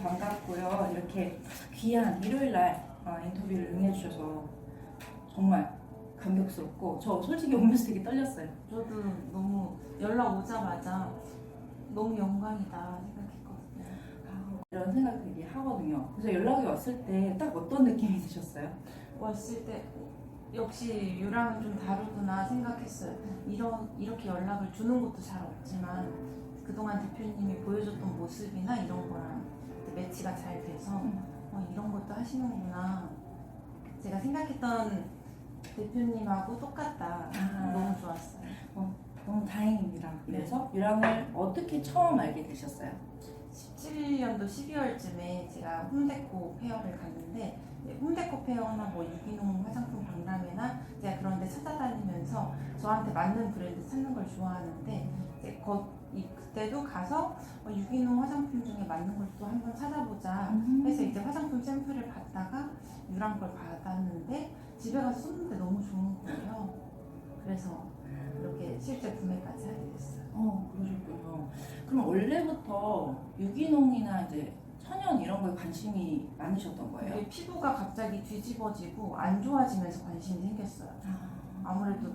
반갑고요. 이렇게 귀한 일요일날 인터뷰를 응해주셔서 정말 감격스럽고 저 솔직히 오면서 되게 떨렸어요. 저도 너무 연락 오자마자 너무 영광이다 생각했거든요. 이런 생각이 되게 하거든요. 그래서 연락이 왔을 때 딱 어떤 느낌이 드셨어요? 왔을 때 역시 유랑은 좀 다르구나 생각했어요. 이렇게 연락을 주는 것도 잘 없지만 그동안 대표님이 보여줬던 모습이나 이런 거랑 매치가 잘 돼서 이런 것도 하시는구나. 제가 생각했던 대표님하고 똑같다. 너무 좋았어요. 너무 다행입니다. 그래서 유랑을 어떻게 처음 알게 되셨어요? 17년도 12월쯤에 제가 홈데코 페어를 갔는데 홈데코 페어나 뭐 유기농 화장품 박람회나 제가 그런 데 찾아다니면서 저한테 맞는 브랜드 찾는 걸 좋아하는데 이제 그때도 가서 유기농 화장품 중에 맞는 걸 또 한번 찾아보자 해서 이제 화장품 샘플을 받다가 유랑 걸 받았는데 집에 가서 썼는데 너무 좋은 거예요. 그래서 이렇게 실제 구매까지 하게 됐어요. 그러셨군요. 그럼 원래부터 유기농이나 이제 천연 이런 거에 관심이 많으셨던 거예요? 이게 피부가 갑자기 뒤집어지고 안 좋아지면서 관심이 생겼어요. 아무래도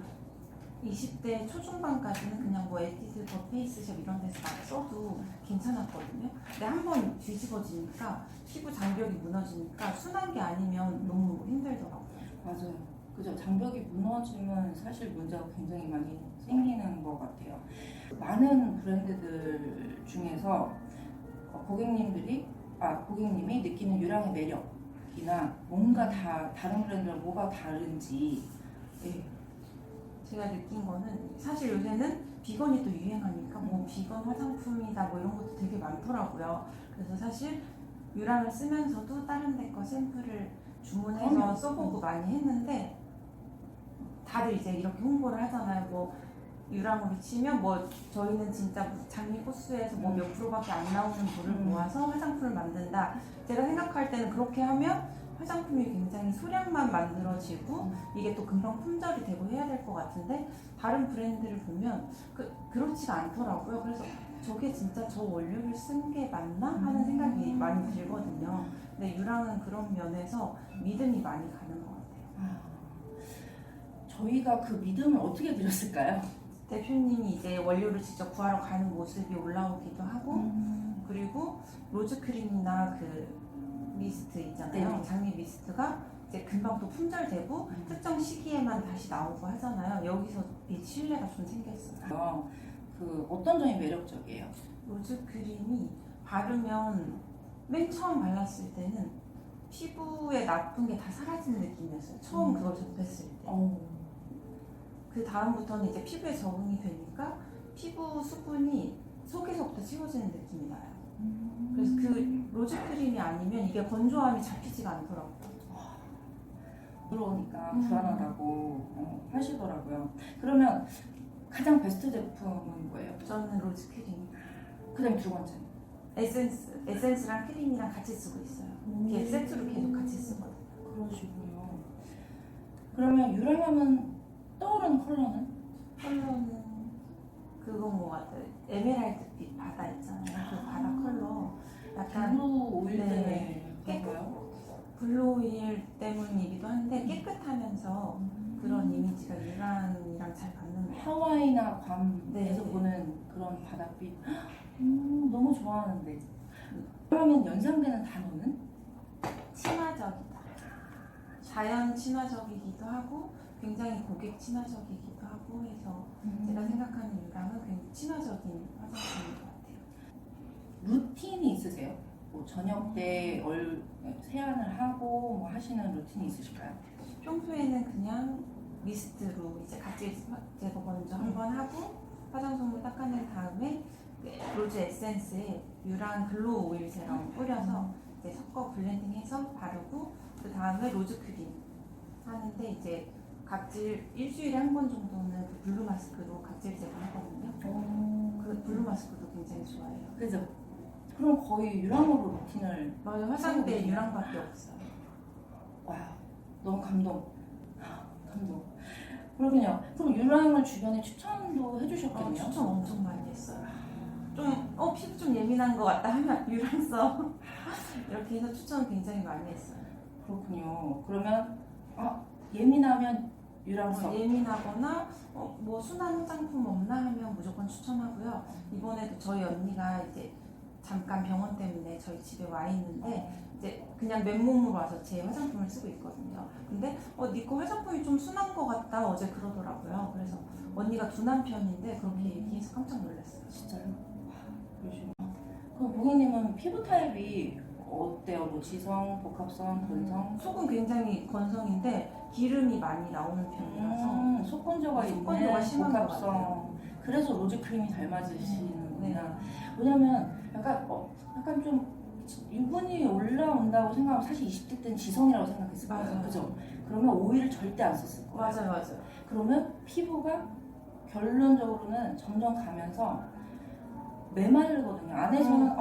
20대 초중반까지는 그냥 뭐 에뛰드 더 페이스샵 이런 데서 막 써도 괜찮았거든요. 근데 한 번 뒤집어지니까 피부 장벽이 무너지니까 순한 게 아니면 너무 힘들더라고요. 맞아요. 그죠. 장벽이 무너지면 사실 문제가 굉장히 많이 생기는 것 같아요. 많은 브랜드들 중에서 고객님이 느끼는 유랑의 매력이나 뭔가 다른 브랜드랑 뭐가 다른지. 제가 느낀 거는 사실 요새는 비건이 또 유행하니까 뭐 비건 화장품이다 뭐 이런 것도 되게 많더라고요. 그래서 사실 유랑을 쓰면서도 다른 데 거 샘플을 주문해서 써보고 많이 했는데 다들 이제 이렇게 홍보를 하잖아요. 뭐 유랑으로 치면 뭐 저희는 진짜 장미 호수에서 뭐 몇 프로밖에 안 나오는 물을 모아서 화장품을 만든다. 제가 생각할 때는 그렇게 하면 화장품이 굉장히 소량만 만들어지고 이게 또 금방 품절이 되고 해야 될 것 같은데 다른 브랜드를 보면 그렇지가 않더라고요. 그래서 저게 진짜 저 원료를 쓴 게 맞나 하는 생각이 많이 들거든요. 근데 유랑은 그런 면에서 믿음이 많이 가는 것 같아요. 저희가 그 믿음을 어떻게 드렸을까요? 대표님이 이제 원료를 직접 구하러 가는 모습이 올라오기도 하고 그리고 로즈크림이나 그 미스트 있잖아요. 네. 장미 미스트가 이제 금방 또 품절되고 특정 시기에만 다시 나오고 하잖아요. 여기서 신뢰가 좀 생겼어요. 그 어떤 점이 매력적이에요? 로즈크림이 바르면 맨 처음 발랐을 때는 피부에 나쁜 게 다 사라지는 느낌이었어요. 처음 그걸 접했을 때. 그 다음부터는 이제 피부에 적응이 되니까 피부 수분이 속에서부터 채워지는 느낌이 나요. 그래서 그 로즈크림이 아니면 이게 건조함이 잡히지가 않더라고요. 들어오니까 불안하다고 하시더라고요. 그러면 가장 베스트 제품은 뭐예요? 저는 로즈크림. 그 다음에 두 번째. 에센스랑 크림이랑 같이 쓰고 있어요. 이게 세트로 계속 같이 쓰거든요. 그러시군요. 그러면 유랑하면 떠오르는 컬러는? 컬러는 그건 것 같아요. 에메랄드빛 바다 있잖아요. 그 바다 컬러. 약간 블루 오일 네. 때문에 그런가요? 블루 오일 때문이기도 한데 깨끗하면서 그런 이미지가 유랑이랑 잘 맞는 것 같아요. 하와이나 괌에서 네. 보는 그런 바닷빛. 너무 좋아하는데. 그러면 연상되는 단어는? 친화적이다. 자연 친화적이기도 하고 굉장히 고객 친화적이기도 하고 해서 제가 생각하는 유랑은 굉장히 친화적인 화장품인 것 같아요. 루틴이 있으세요? 뭐 저녁 때 세안을 하고 뭐 하시는 루틴이 있으실까요? 평소에는 그냥 미스트로 이제 각질 제거 먼저 한번 하고 화장솜을 닦아낸 다음에 로즈 에센스에 유랑 글로우 오일 세럼 뿌려서 이제 섞어 블렌딩해서 바르고 그 다음에 로즈 크림 하는데 이제 각질 일주일에 한 번 정도는 그 블루 마스크로 각질 제거하거든요. 그 블루 마스크도 굉장히 좋아해요. 그래서 그럼 거의 유랑으로 루틴을. 맞아요. 화장대 유랑밖에 없어요. 와, 너무 감동. 그러군요. 그럼 유랑을 주변에 추천도 해주셨겠네요? 추천 엄청 많이 했어요. 좀 피부 좀 예민한 것 같다 하면 유랑 써. 이렇게 해서 추천을 굉장히 많이 했어요. 그렇군요. 그러면 예민하면 유랑 써. 예민하거나 뭐 순한 화장품 없나 하면 무조건 추천하고요. 이번에도 저희 언니가 이제 잠깐 병원 때문에 저희 집에 와 있는데 이제 그냥 맨몸으로 와서 제 화장품을 쓰고 있거든요. 근데 니꺼 화장품이 좀 순한 것 같다 어제 그러더라고요. 그래서 언니가 둔한 편인데 그렇게 얘기해서 깜짝 놀랐어요. 진짜요? 그러시구나. 그럼 봉이님은 피부 타입이 어때요? 뭐 지성, 복합성, 건성? 속은 굉장히 건성인데 기름이 많이 나오는 편이라서 속건조가 속건조가 있는 심한 것 복합성. 그래서 로즈 크림이 잘 맞으시는구나. 네. 왜냐면 약간 좀 유분이 올라온다고 생각하면 사실 20대 때는 지성이라고 생각했을 거예요. 맞아요. 그죠? 그러면 오일을 절대 안 썼을 거예요. 맞아요. 그러면 피부가 결론적으로는 점점 가면서 메마르거든요. 안에서는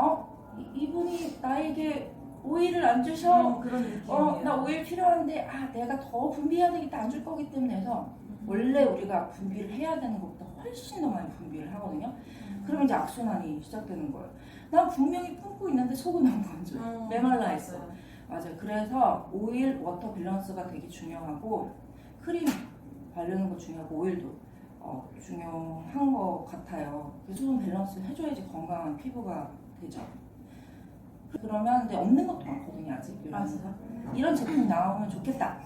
이분이 나에게 오일을 안 주셔. 그런 느낌이에요. 나 오일 필요한데 내가 더 분비해야 되겠다 안 줄 거기 때문에 해서 원래 우리가 분비를 해야 되는 것보다 훨씬 더 많이 분비를 하거든요. 그러면 이제 악순환이 시작되는 거예요. 난 분명히 품고 있는데 속은 안 건조해. 메말라 있어. 맞아요. 그래서 오일 워터 밸런스가 되게 중요하고 크림 바르는 거 중요하고 오일도 중요한 것 같아요. 수분 밸런스 해줘야지 건강한 피부가 되죠. 그러면 근데 없는 것도 많거든요 아직. 맞아요. 이런 제품이 나오면 좋겠다.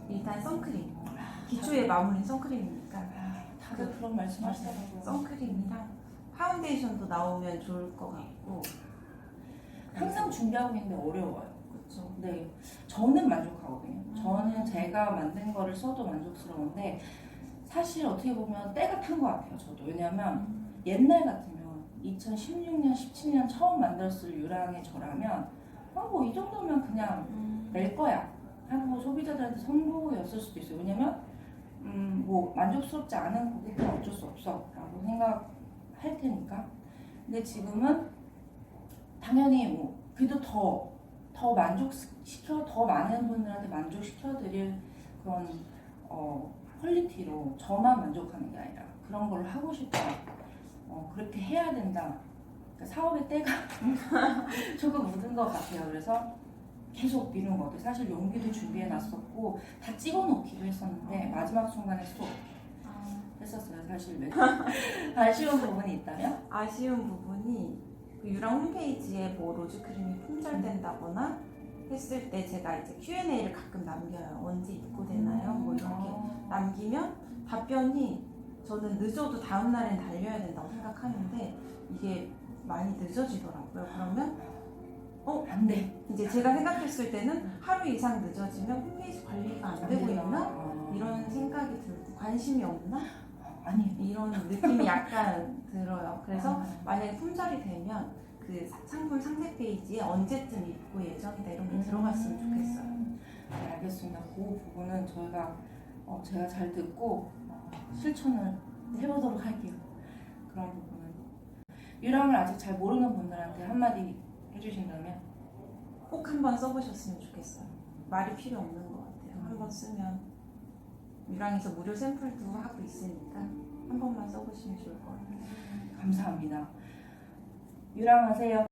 일단 선크림. 기초의 마무리는 선크림이니까 다들 그런 말씀 하시더라고요. 선크림이랑 파운데이션도 나오면 좋을 것 같고 항상 준비하고 있는데 어려워요. 그렇죠. 네, 저는 만족하거든요. 저는 제가 만든 거를 써도 만족스러운데 사실 어떻게 보면 때가 탄 것 같아요. 저도. 왜냐면 옛날 같으면 2016년, 17년 처음 만들었을 유랑의 저라면 뭐 이 정도면 그냥 낼 거야 하고 소비자들한테 선보였을 수도 있어요. 왜냐면 뭐 만족스럽지 않은 고객은 어쩔 수 없어 라고 생각할 테니까. 근데 지금은 당연히 뭐 그래도 더 만족시켜 더 많은 분들한테 만족시켜 드릴 그런 퀄리티로 저만 만족하는 게 아니라 그런 걸 하고 싶다. 그렇게 해야 된다. 그러니까 사업의 때가 조금 묻은 것 같아요. 그래서 계속 미룬 것 같아요. 사실 용기도 준비해놨었고 다 찍어놓기도 했었는데 마지막 순간에 쏙 했었어요. 사실 아쉬운 부분이 있다면? 아쉬운 부분이 그 유랑 홈페이지에 뭐 로즈 크림이 품절된다거나 했을 때 제가 이제 Q&A를 가끔 남겨요. 언제 입고되나요? 뭐 이렇게 남기면 답변이 저는 늦어도 다음 날엔 달려야 된다고 생각하는데 이게 많이 늦어지더라고요. 그러면 안 돼. 이제 제가 생각했을 때는 하루 이상 늦어지면 홈페이지 관리가 안 되고 있나? 이런 생각이 들고 관심이 없나? 아니 이런 느낌이 약간 들어요. 그래서 만약에 품절이 되면 그 상품 상세 페이지에 언제쯤 입고 예정이다 이런 게 들어갔으면 좋겠어요. 네, 알겠습니다. 그 부분은 제가 잘 듣고 실천을 해보도록 할게요. 그런 부분은 유랑을 아직 잘 모르는 분들한테 한마디 해주신다면? 꼭 한번 써보셨으면 좋겠어요. 말이 필요 없는 것 같아요. 한번 쓰면 유랑에서 무료 샘플도 하고 있으니까 한 번만 써보시면 좋을 것 같아요. 감사합니다. 유랑하세요.